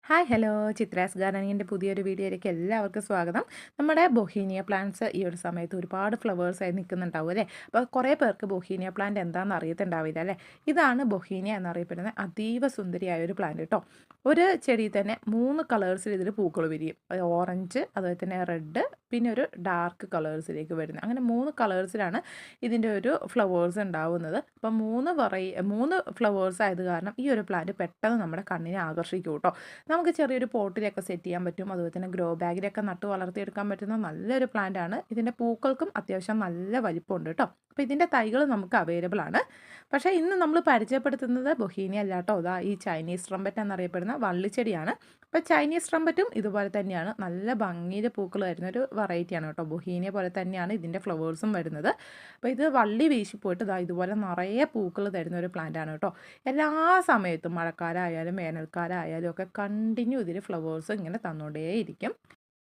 Hi hello Chitra's ഗാർഡനിങ്ങിൻ്റെ പുതിയൊരു വീഡിയോയിലേക്ക് എല്ലാവർക്കും സ്വാഗതം. നമ്മുടെ ബൊഹീനിയ പ്ലാന്റ്സ് ഈ ഒരു സമയത്ത് ഒരുപാട് ഫ്ലവേഴ്സായി നിൽക്കുന്നുണ്ടാവും അല്ലേ. അപ്പോൾ കുറേ പേർക്ക് ബൊഹീനിയ പ്ലാന്റ് എന്താണെന്ന് അറിയത്തുണ്ടാവില്ല അല്ലേ. ഇതാണ് ബൊഹീനിയ എന്നറിയപ്പെടുന്ന അതീവ സുന്ദരിയായ ഒരു പ്ലാന്റ് കേട്ടോ. ഒരു ചെടിയിൽ തന്നെ 3 കളേഴ്സിൽ ഇതിൽ പൂക്കൾ വിരിയും. ഓറഞ്ച്, അതുപോലെ തന്നെ റെഡ്, പിന്നെ ഒരു ഡാർക്ക് കളേഴ്സിലേക്ക് വരുന്നത്. അങ്ങനെ 3 കളേഴ്സിലാണ് ഇതിൻ്റെ ഒരു ഫ്ലവേഴ്സ് ഉണ്ടാവുന്നത്. അപ്പം 3 ഫ്ലവേഴ്സ് ആയത് കാരണം ഈ ഒരു പ്ലാന്റ് പെട്ടെന്ന് നമ്മുടെ കണ്ണിനെ ആകർഷിക്കും കേട്ടോ. നമുക്ക് ചെറിയൊരു പോട്ടിലൊക്കെ സെറ്റ് ചെയ്യാൻ പറ്റും. അതുപോലെ തന്നെ ഗ്രോ ബാഗിലൊക്കെ നട്ട് വളർത്തിയെടുക്കാൻ പറ്റുന്ന നല്ലൊരു പ്ലാന്റ് ആണ്. ഇതിൻ്റെ പൂക്കൾക്കും അത്യാവശ്യം നല്ല വലിപ്പമുണ്ട് കേട്ടോ. അപ്പോൾ ഇതിൻ്റെ തൈകൾ നമുക്ക് അവൈലബിൾ ആണ്. പക്ഷേ ഇന്ന് നമ്മൾ പരിചയപ്പെടുത്തുന്നത് ബൊഹീനിയ അല്ല കേട്ടോ. അതാ ഈ ചൈനീസ് ട്രംപറ്റ് എന്നറിയപ്പെടുന്ന വള്ളിച്ചെടിയാണ്. അപ്പോൾ ചൈനീസ് ട്രംപറ്റും ഇതുപോലെ തന്നെയാണ്, നല്ല ഭംഗിയിൽ പൂക്കൾ വരുന്ന ഒരു വെറൈറ്റിയാണ് കേട്ടോ. ബൊഹീനിയ പോലെ തന്നെയാണ് ഇതിൻ്റെ ഫ്ലവേഴ്സും വരുന്നത്. അപ്പോൾ ഇത് വള്ളി വീശി പോയിട്ട് ഇതുപോലെ നിറയെ പൂക്കൾ തരുന്ന ഒരു പ്ലാന്റ് ആണ് കേട്ടോ. എല്ലാ സമയത്തും മഴക്കാലമായാലും വേനൽക്കാലമായാലും ഒക്കെ കണ്ടിന്യൂ ഇതിൽ ഫ്ലവേഴ്സ് ഇങ്ങനെ തന്നുകൊണ്ടേയിരിക്കും.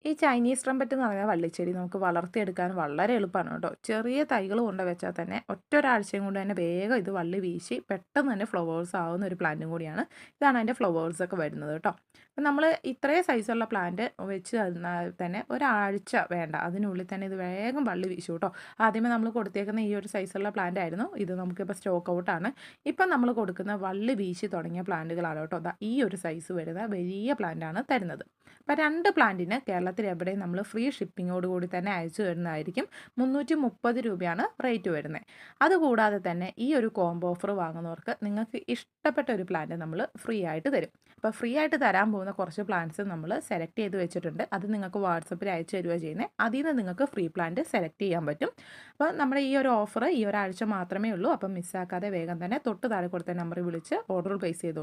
ഈ ചൈനീസ് ട്രംപറ്റ് എന്ന് പറയുന്ന വള്ളിച്ചെടി നമുക്ക് വളർത്തിയെടുക്കാൻ വളരെ എളുപ്പമാണ് കേട്ടോ. ചെറിയ തൈകൾ കൊണ്ട് വെച്ചാൽ തന്നെ ഒറ്റൊരാഴ്ചയും കൊണ്ട് തന്നെ വേഗം ഇത് വള്ളി വീശി പെട്ടെന്ന് തന്നെ ഫ്ലവേഴ്സ് ആവുന്ന ഒരു പ്ലാന്റും കൂടിയാണ്. ഇതാണ് അതിൻ്റെ ഫ്ലവേഴ്സൊക്കെ വരുന്നത് കേട്ടോ. അപ്പം നമ്മൾ ഇത്രയും സൈസുള്ള പ്ലാന്റ് വെച്ച് തന്നാൽ തന്നെ ഒരാഴ്ച വേണ്ട, അതിനുള്ളിൽ തന്നെ ഇത് വേഗം വള്ളി വീശു കേട്ടോ. ആദ്യമേ നമ്മൾ കൊടുത്തേക്കുന്ന ഈ ഒരു സൈസുള്ള പ്ലാന്റ് ആയിരുന്നു, ഇത് നമുക്കിപ്പോൾ സ്റ്റോക്ക് ഔട്ടാണ്. ഇപ്പം നമ്മൾ കൊടുക്കുന്ന വള്ളി വീശി തുടങ്ങിയ പ്ലാന്റുകളാണ് കേട്ടോ. ഈ ഒരു സൈസ് വരുന്ന വലിയ പ്ലാന്റാണ് തരുന്നത്. അപ്പോൾ 2 പ്ലാന്റിന് കേരളത്തിൽ എവിടെയും നമ്മൾ ഫ്രീ ഷിപ്പിങ്ങോട് കൂടി തന്നെ അയച്ചു തരുന്നതായിരിക്കും. 330 രൂപയാണ് റേറ്റ് വരുന്നത്. അതുകൂടാതെ തന്നെ ഈ ഒരു കോംബോ ഓഫർ വാങ്ങുന്നവർക്ക് നിങ്ങൾക്ക് ഇഷ്ടപ്പെട്ട ഒരു പ്ലാന്റ് നമ്മൾ ഫ്രീ ആയിട്ട് തരും. അപ്പോൾ ഫ്രീ ആയിട്ട് തരാൻ പോകുന്ന കുറച്ച് പ്ലാന്റ്സ് നമ്മൾ സെലക്ട് ചെയ്ത് വെച്ചിട്ടുണ്ട്. അത് നിങ്ങൾക്ക് വാട്സപ്പിൽ അയച്ചു തരിക ചെയ്യുന്നത്. അതിൽ നിന്ന് നിങ്ങൾക്ക് ഫ്രീ പ്ലാന്റ് സെലക്ട് ചെയ്യാൻ പറ്റും. അപ്പോൾ നമ്മുടെ ഈ ഒരു ഓഫർ ഈ ഒരാഴ്ച മാത്രമേ ഉള്ളൂ. അപ്പം മിസ്സാക്കാതെ വേഗം തന്നെ തൊട്ട് താഴെ കൊടുത്ത നമ്പറിൽ വിളിച്ച് ഓർഡർ പ്ലേസ് ചെയ്തോളൂ.